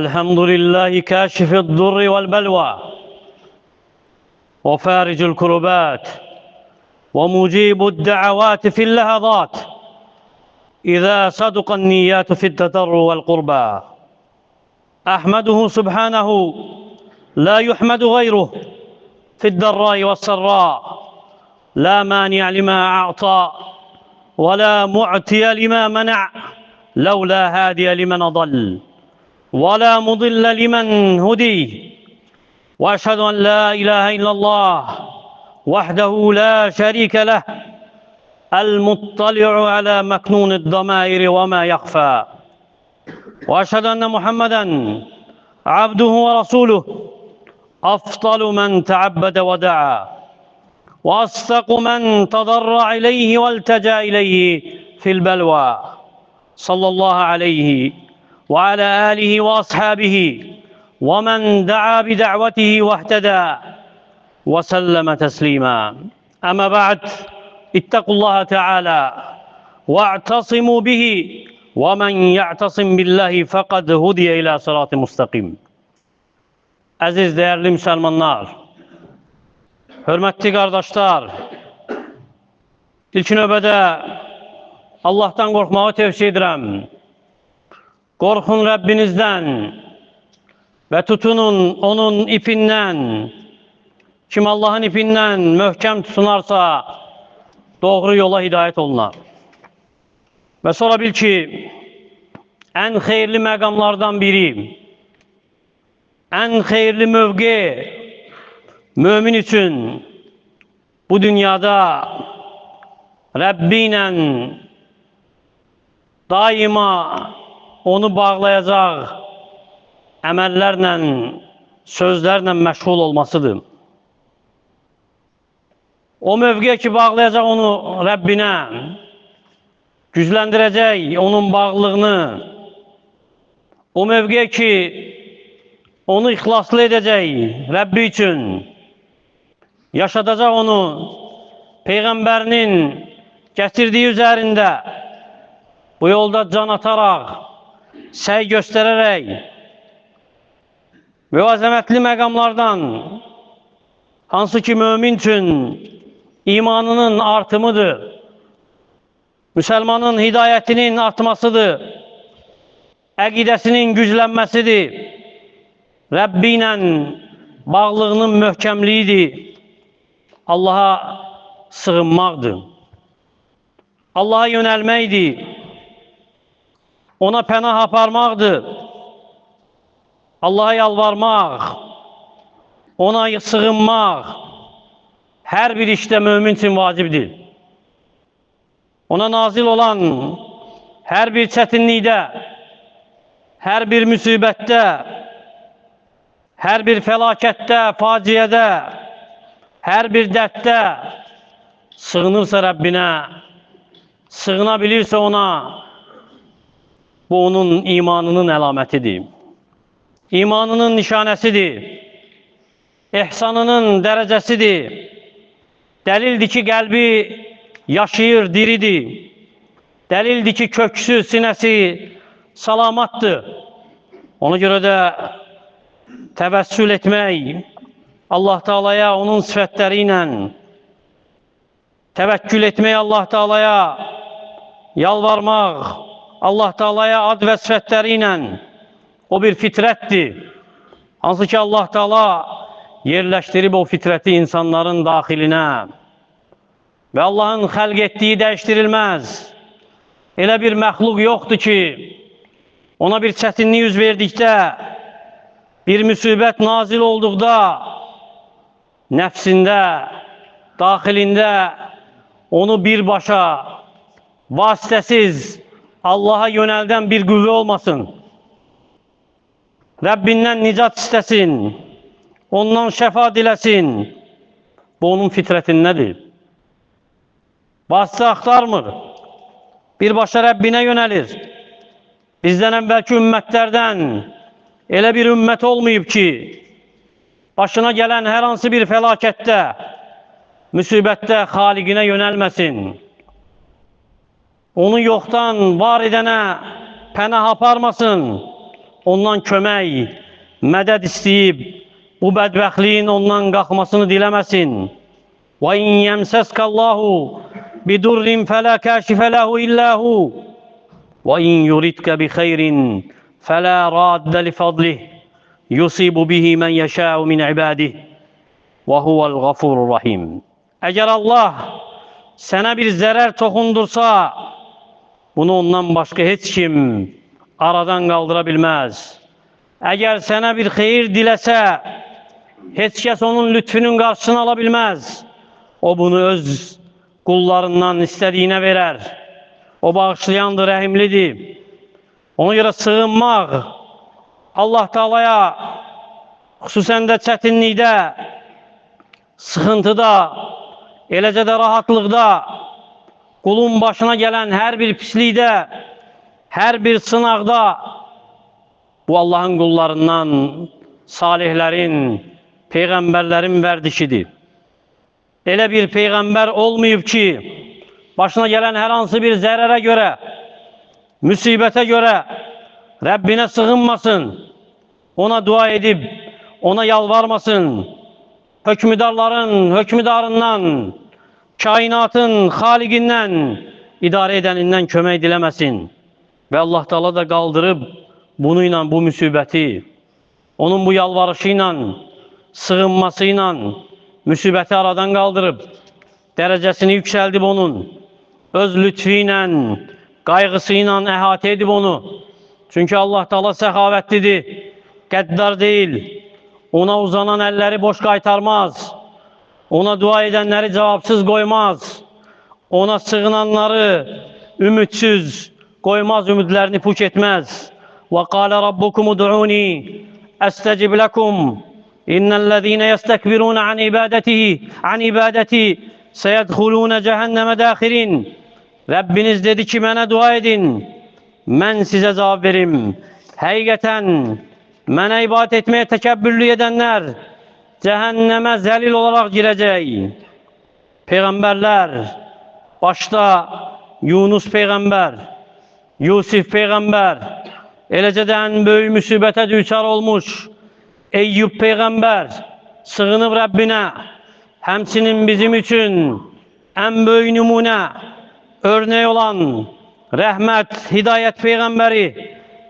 الحمد لله كاشف الضر والبلوى وفارج الكربات ومجيب الدعوات في اللحظات إذا صدق النيات في التضرع والقربى. أحمده سبحانه لا يحمد غيره في الضراء والسراء، لا مانع لما أعطى ولا معطي لما منع، لولا هادي لمن ضل ولا مضل لمن هدي. وأشهد أن لا إله إلا الله وحده لا شريك له، المطلع على مكنون الضمائر وما يخفى. وأشهد أن محمدًا عبده ورسوله، أفضل من تعبد ودعا، وأصدق من تضرع إليه والتجأ إليه في البلوى، صلى الله عليه وعلى آله وأصحابه ومن دعا بدعوته واهتدى وسلم تسليما. أما بعد، اتقوا الله تعالى واعتصموا به، ومن يعتصم بالله فقد هدي إلى صراط مستقيم. Aziz değerli Müslümanlar, hürmetli kardeşler, ilk növbədə Allah'tan korkmağı tövsiye edirəm. Korkun Rabbinizdən ve tutunun onun ipindən. Kim Allah'ın ipindən möhkəm tutunarsa doğru yola hidayet olunar. Ve sonra bil ki, en hayırlı məqamlardan biri, en hayırlı mövqe mümin için bu dünyada Rabbi ilə daima onu bağlayacaq əməllərlə, sözlərlə məşğul olmasıdır. O mövqe ki bağlayacaq onu Rabbinə, gücləndirəcək onun bağlılığını, o mövqe ki onu ixlaslı edəcək Rabbi üçün, yaşadacaq onu Peyğəmbərinin gətirdiyi üzərində, bu yolda can ataraq, səy göstərərək və əzəmətli məqamlardan, hansı ki mömin üçün imanının artımıdır, Müslümanın hidayətinin artmasıdır, əqidəsinin güclənməsidir, Rabbi ilə bağlılığının möhkəmliyidir, Allaha sığınmaqdır, Allaha yönəlməkdir, ona pənah aparmaqdır, Allaha yalvarmaq, ona sığınmaq hər bir işdə mömin üçün vacibdir. Ona nazil olan hər bir çətinlikdə, hər bir müsibətdə, hər bir fəlakətdə, faciədə, hər bir dərddə sığınırsa Rabbinə, sığına bilirsə ona, bu onun imanının əlamətidir, imanının nişanəsidir, ihsanının dərəcəsidir, dəlildir ki, qəlbi yaşayır, diridir, dəlildir ki, köksü, sinəsi salamatdır. Ona görə də təvəssül etmək, Allah Teala'ya onun sifətləri ilə təvəkkül etmək, Allah Teala'ya yalvarmaq, Allah Teala'ya ad və sifətləri ilə o bir fitrətdir. Hansı ki Allah Teala yerləşdirib o fitrəti insanların daxilinə və Allah'ın xəlq etdiyi dəyişdirilməz. Elə bir məxluq yoxdur ki, ona bir çətinlik üz verdikdə, bir müsibət nazil olduqda, nəfsində, daxilində onu birbaşa, vasitəsiz Allah'a yönəldən bir qüvvə olmasın. Rabbindən nicat istəsin, ondan şəfa diləsin. Bu onun fitrətindədir. Vasitə axtarmır, birbaşa Rabbinə yönəlir. Bizdən əvvəlki ümmətlərdən elə bir ümmət olmayıb ki, başına gələn hər hansı bir fəlakətdə, müsibətdə xaliqinə yönəlməsin. Onu yoxdan var edənə pənah aparmasın. ondan kömək, mədəd istəyib, bu bədbəxtliyin ondan qalxmasını diləməsin. وَاِنْ يَمْسَسْكَ اللّٰهُ بِدُرٍّ فَلَا كَاشِفَ لَهُ إِلَّا هُوَ وَاِنْ يُرِدْكَ بِخَيْرٍ فَلَا رَادَّ لِفَضْلِهِ يُصِيبُ بِهِ مَنْ يَشَاءُ مِنْ عِبَادِهِ وَهُوَ الْغَفُورُ الرَّحِيمُ. Əgər Allah sənə bir zərər toxundursa, bunu ondan başqa heç kim aradan qaldıra bilməz. Əgər sənə bir xeyir diləsə, heç kəs onun lütfünün qarşısını ala bilməz. O bunu öz qullarından istədiyinə verər. O bağışlayandır, rəhimlidir. Ona görə sığınmaq Allah Taalaya, xüsusən də çətinlikdə, sıxıntıda, eləcə də rahatlıqda, qulun başına gələn hər bir pislikdə, hər bir sınaqda, bu Allahın qullarından, salihlərin, peyğəmbərlərin vərdişidir. Elə bir peyğəmbər olmayıb ki, başına gələn hər hansı bir zərərə görə, müsibətə görə Rəbbinə sığınmasın, ona dua edib, ona yalvarmasın, hökmüdarların hökmüdarından, kainatın xaliqindən, idarə edənindən kömək diləməsin. Və Allah Taala da qaldırıb bunu ilə, bu müsibəti, onun bu yalvarışı ilə, sığınması ilə müsibəti aradan qaldırıb, dərəcəsini yüksəldib onun, öz lütfü ilə, qayğısı ilə əhatə edib onu. Çünki Allah Taala səxavətlidir, qəddar deyil, ona uzanan əlləri boş qaytarmaz, ona dua edənləri cavabsız qoymaz, ona sığınanları ümidsiz qoymaz, ümidlərini puç etməz. وَقَالَ رَبُّكُمُ دُعُونِي أَسْتَجِبْ لَكُمْ إِنَّ الَّذِينَ يَسْتَكْبِرُونَ عَنْ ibadeti سَيَدْخُلُونَ جَهَنَّمَ دَاخِرِينَ. Rəbbiniz dedi ki, mənə dua edin, mən sizə cavab verim. Həqiqətən, mənə ibadət etməyə təkəbbürlü edənlər cəhənnəmə zəlil olaraq girəcək. Peyğəmbərlər, başda Yunus Peyğəmbər, Yusif Peyğəmbər, eləcə də ən böyük müsibətə düçar olmuş Eyyub Peyğəmbər sığınıb Rəbbinə, həmçinin bizim üçün ən böyük nümunə, örnek olan rəhmət, hidayət Peyğəmbəri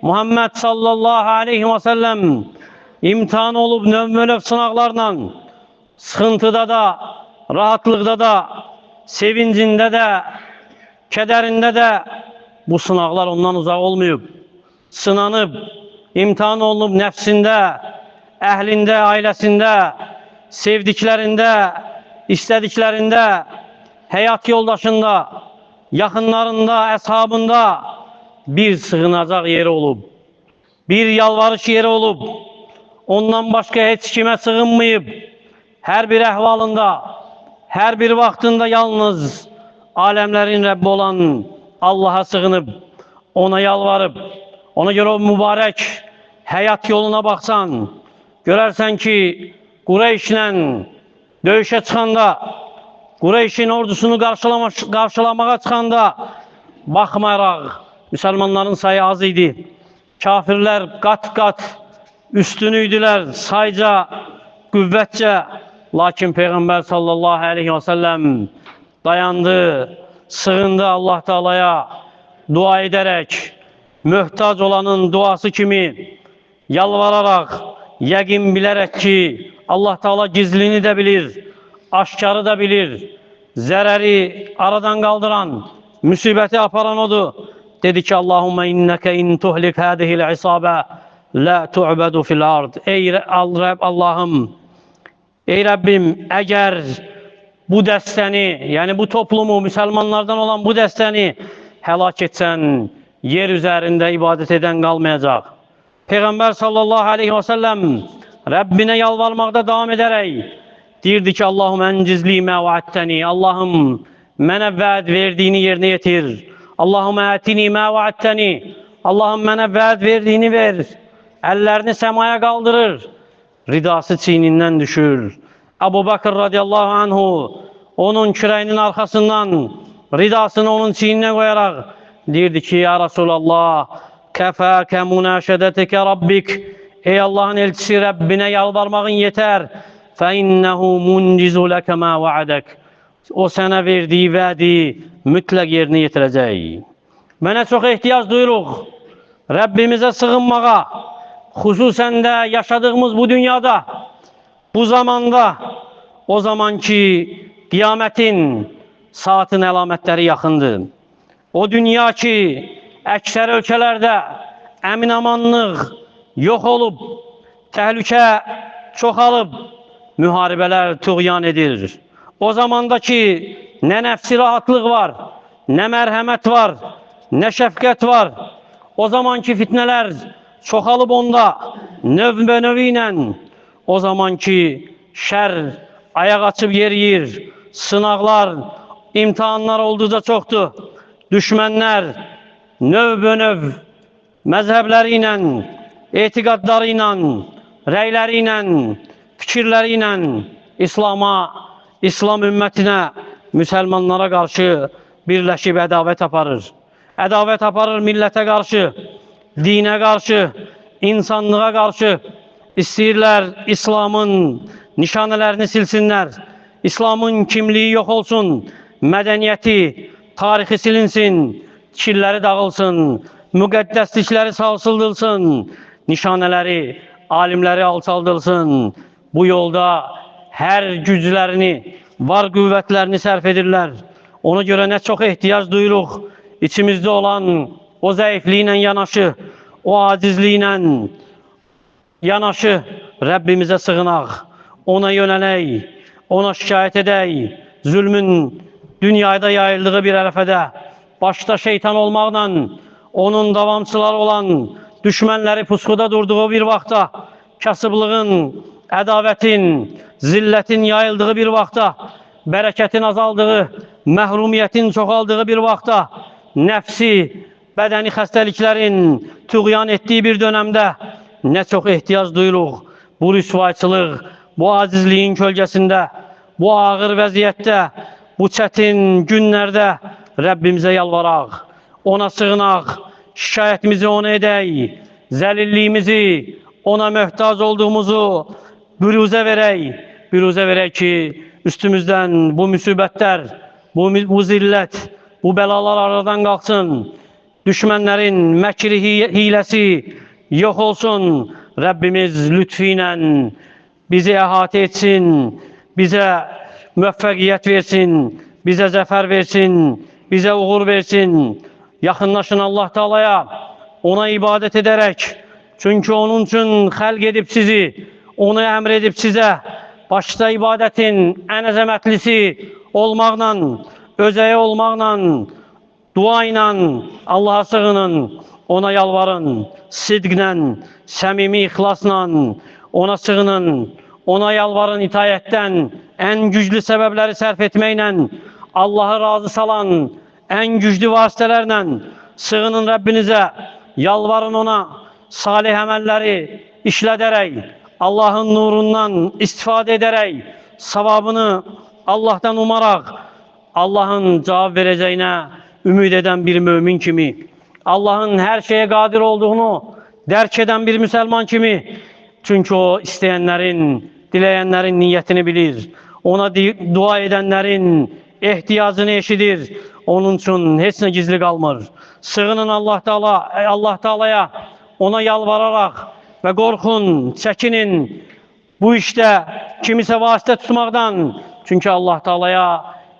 Muhammed sallallahu aleyhi ve sellem imtihan olub növmölöv sınaqlarla, sıxıntıda da, rahatlıqda da, sevincində də, kədərində də bu sınaqlar ondan uzaq olmayıb. Sınanıb, imtihan olunub nəfsində, əhlində, ailəsində, sevdiklərində, istədiklərində, həyat yoldaşında, yaxınlarında, əshabında bir sığınacaq yeri olub, bir yalvarış yeri olub, ondan başqa heç kimə sığınmayıb, hər bir əhvalında, hər bir vaxtında yalnız aləmlərin Rəbbi olan Allaha sığınıb, ona yalvarıb, ona görə o mübarək həyat yoluna baxsan, görərsən ki, Qureyşlə döyüşə çıxanda, Qureyşin ordusunu qarşılamağa çıxanda, baxmayaraq, müsəlmanların sayı az idi. Kafirlər qat-qat üstünüydülər, sayca, qüvvətcə. Lakin Peyğəmbər sallallahu aleyhi ve sellem dayandı, sığındı Allah Taalaya, dua edərək, möhtac olanın duası kimi, yalvararaq, yəqin bilərək ki, Allah Taala gizlini də bilir, aşkarı da bilir, zərəri aradan qaldıran, müsibəti aparan odur. Dedi ki, Allahümme inneke in tuhlik hadihil isabə la tu'bedu fil ard. Ey Allah'ım, ey Rabbim, əgər bu dəstəni, yəni bu toplumu, müsəlmanlardan olan bu dəstəni həlak etsən, yer üzərində ibadət edən qalmayacaq. Peyğəmbər sallallahu aleyhi ve sellem Rəbbinə yalvarmaqda davam edərək deyirdi ki, Allahım əncizli mə vəəttəni, Allahım mənə vəd verdiyini yerinə yetir. Allahım ətini mə vəəttəni, Allahım mənə vəd verdiyini ver. Əllərini səmaya qaldırır, ridası çiynindən düşür. Əbu Bakır radiyallahu anhu onun kürəyinin arxasından ridasını onun çiyninə qoyaraq deyirdi ki, ya Rasulallah, kefâke munâşedetike rabbik. Ey Allah'ın elçisi, Rabbine yalvarmağın yeter. Fe innehu muncizu leke mâ vaadek. O sana verdiği vaadi mütlak yerine yetirecek. Mənə çox ehtiyac duyuruq Rabbimize sığınmağa, hususen de yaşadığımız bu dünyada, bu zamanda, o zamanki kıyametin saatin əlamətləri yaxındır. O dünya ki, əksər ölkələrdə əmin-amanlıq yox olub, təhlükə çoxalıb, müharibələr tuğyan edir. O zamandaki nə nəfsi rahatlıq var, nə mərhəmət var, nə şəfqət var. O zamanki fitneler çoxalıb onda, növbə-növü ilə. O zamanki şər ayaq açıb yeriyir, sınaqlar, imtihanlar olduqca çoxdur. Düşmənlər növbə-növ məzhəbləri ilə, etiqadları ilə, rəyləri ilə, fikirləri ilə İslam'a, İslam ümmətinə, müsəlmanlara qarşı birləşib ədavət aparır. Ədavət aparır millətə qarşı, dinə qarşı, insanlığa qarşı. İstəyirlər İslamın nişanələrini silsinlər. İslamın kimliyi yox olsun, mədəniyyəti, tarixi silinsin, tikilləri dağılsın, müqəddəslikləri sarsıldılsın, nişanələri, alimləri alçaldılsın. Bu yolda hər güclərini, var qüvvətlərini sərf edirlər. Ona görə nə çox ehtiyac duyuruq, içimizdə olan o zəifliklə yanaşı, o acizliklə yanaşı Rəbbimizə sığınaq, ona yönələk, ona şikayət edək. Zülmün dünyada yayıldığı bir ərəfədə, başta şeytan olmaqla, onun davamçıları olan düşmənləri pusquda durduğu bir vaxtda, kasıblığın, ədavətin, zillətin yayıldığı bir vaxtda, bərəkətin azaldığı, məhrumiyyətin çoxaldığı bir vaxtda, nəfsi, bədəni xəstəliklərin tuğyan etdiyi bir dönəmdə nə çox ehtiyac duyuruq bu rüsvayçılıq, bu acizliyin kölgəsində, bu ağır vəziyyətdə, bu çətin günlərdə Rəbbimizə yalvaraq, ona sığınaq, şikayətimizi ona edək, zəlilliyimizi, ona möhtac olduğumuzu büruzə verək ki, üstümüzdən bu müsibətlər, bu zillət, bu bəlalar aradan qalxsın, düşmənlərin məkri, hiləsi yox olsun. Rəbbimiz lütfü ilə bizi əhatə etsin, bizə müvəffəqiyyət versin, bizə zəfər versin, bizə uğur versin. Yaxınlaşın Allah Taalaya, ona ibadət edərək. Çünki onun üçün xəlq edib sizi, onu əmr edib sizə. Başda ibadətin ən əzəmətlisi olmaqla, özəyə olmaqla, dua ilə Allah'a sığının, ona yalvarın, sidqlə, səmimi ixlasla ona sığının, ona yalvarın itayətdən, ən güclü səbəbləri sərf etməklə, Allah'ı razı salan ən güclü vasitələrlə sığının Rəbbinizə, yalvarın ona, salih əməlləri işlədərək, Allah'ın nurundan istifadə edərək, savabını Allah'tan umaraq, Allah'ın cavab verəcəyinə ümid edən bir mümin kimi, Allah'ın hər şeyə qadir olduğunu dərk edən bir müsəlman kimi, çünki o istəyənlərin, diləyənlərin niyyətini bilir, ona dua edənlərin ehtiyacını eşidir, onun üçün heç nə gizli qalmır. Sığının Allah Taala'ya, ona yalvararaq və qorxun, çəkinin bu işdə kimisə vasitə tutmaqdan, çünki Allah Taala'ya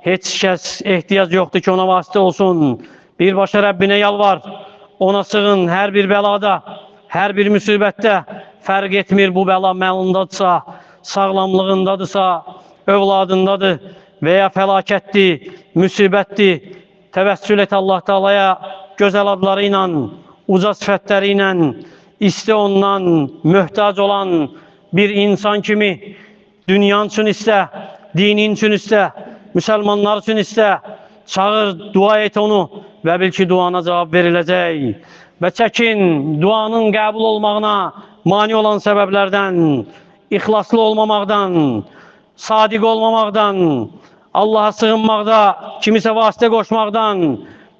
heç kəs ehtiyac yoxdur ki, ona vasitə olsun. Birbaşa Rəbbinə yalvar, ona sığın hər bir bəlada, hər bir müsibətdə, fərq etmir bu bəla məlundadırsa, sağlamlığındadırsa, övladındadır və ya fəlakətdir, müsibətdir. Təvəssül et Allah Taala'ya gözəl adları ilə, uca sifətləri ilə, istə ondan möhtac olan bir insan kimi, dünyan üçün istə, dinin üçün istə, müsəlmanlar üçün istə, çağır, dua et onu və bil ki, duana cavab veriləcək. Və çəkin, duanın qəbul olmağına mani olan səbəblərdən, ixlaslı olmamaqdan, sadiq olmamaqdan, Allah'a sığınmaqda, kimisə vasitə qoşmaqdan,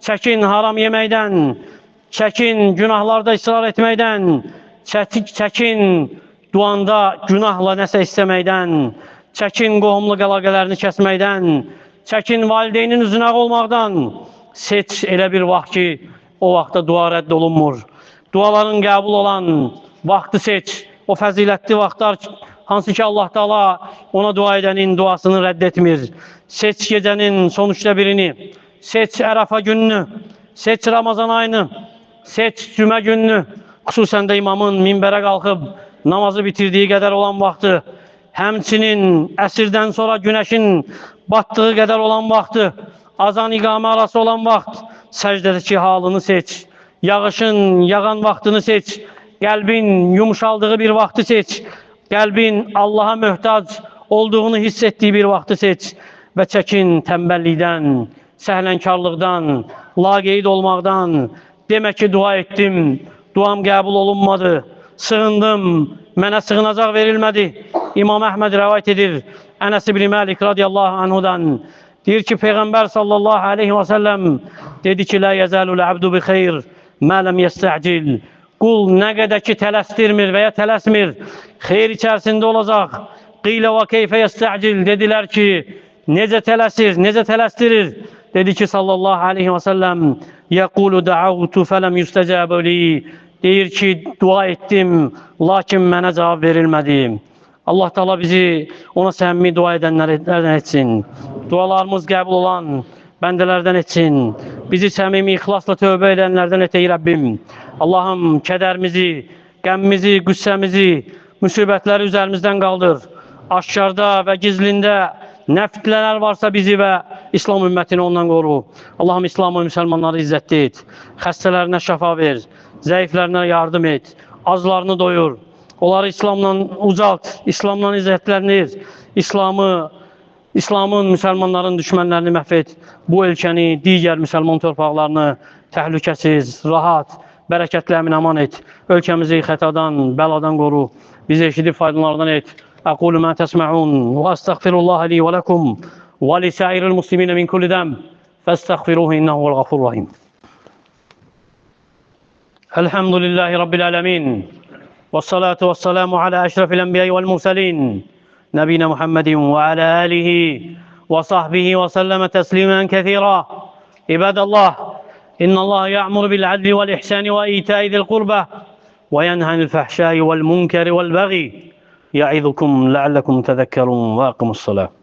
çəkin haram yeməkdən, çəkin günahlarda ısrar etməkdən, çəkin duanda günahla nəsə istəməkdən, çəkin qohumluq əlaqələrini kəsməkdən, çəkin valideynin üzünə olmaqdan. Seç elə bir vaxt ki, o vaxtda dua rədd olunmur. Duaların qəbul olan vaxtı seç. O fəzilətli vaxtlar hansı ki Allah Teala ona dua edənin duasını rədd etmir. Seç gecənin son üçdə birini, seç Ərəfa gününü, seç Ramazan ayını, seç cümə gününü, xüsusən də imamın minbərə qalxıb namazı bitirdiyi qədər olan vaxtı, həmçinin əsrdən sonra günəşin battığı qədər olan vaxtı, azan iqamə arası olan vaxt, səcdədəki halını seç, yağışın yağan vaxtını seç, qəlbin yumuşaldığı bir vaxtı seç, qəlbin Allaha möhtac olduğunu hiss etdiyi bir vaxtı seç və çəkin tənbəllikdən, səhlənkarlıqdan, laqeyd olmaqdan. Demək ki, dua etdim, duam qəbul olunmadı, sığındım, mənə sığınacaq verilmədi. İmam Əhməd rəvayət edir, Ənəs ibn Məlik radiyallahu anhudan. Deyir ki, Peyğəmbər sallallahu aleyhi və səlləm dedi ki, Lə yəzəlul əbdu bi xeyr, mələm yəstəcil. Qul nə qədər ki tələsdirmir və ya tələsmir, xeyr içərisində olacaq. Qilə və keyfə yəstəcil. Dedilər ki, necə tələsir, necə tələsdirir? Dedi ki, sallallahu aleyhi və səlləm, yəqulu dəavtu fələm yüstəcəbə li. Deyir ki, dua etdim, lakin mənə cavab verilmədi. Allah Teala bizi ona səmimi dua edənlərdən etsin. Dualarımız qəbul olan bəndələrdən etsin. Bizi səmimi ixlasla tövbə edənlərdən et ey Rəbbim. Allahım, kədərimizi, qəmmimizi, qüssəmizi, müsibətləri üzərimizdən qaldır. Aşkarda və gizlində nə fitlələr varsa bizi və İslam ümmətini ondan qoru. Allahım, İslam və müsəlmanları izzətli et. Xəstələrinə şəfa ver, zəiflərinə yardım et, azlarını doyur. Onları İslamla ucalt, İslamla izzətlənir. İslamın, müsəlmanların düşmənlərini məhv et. Bu ölkəni, digər müsəlman torpaqlarını təhlükəsiz, rahat, bərəkətli əmin-aman et. Ölkəmizi xətadan, bəladan qoru. Bizi eşidib faydalardan et. Əqulu mə təsmə'un və əstəğfirullaha li və ləkum və li səiril musliminə min kulli dəm fəstəğfiruhu innəhu vəl-ğafurur rahim. Elhamdülillahi Rabbil ələmin. والصلاة والسلام على أشرف الأنبياء والمرسلين نبينا محمد وعلى آله وصحبه وسلم تسليما كثيرا. عباد الله، إن الله يأمر بالعدل والإحسان وإيتاء ذي القربى وينهى عن الفحشاء والمنكر والبغي يعظكم لعلكم تذكرون. وأقيموا الصلاة.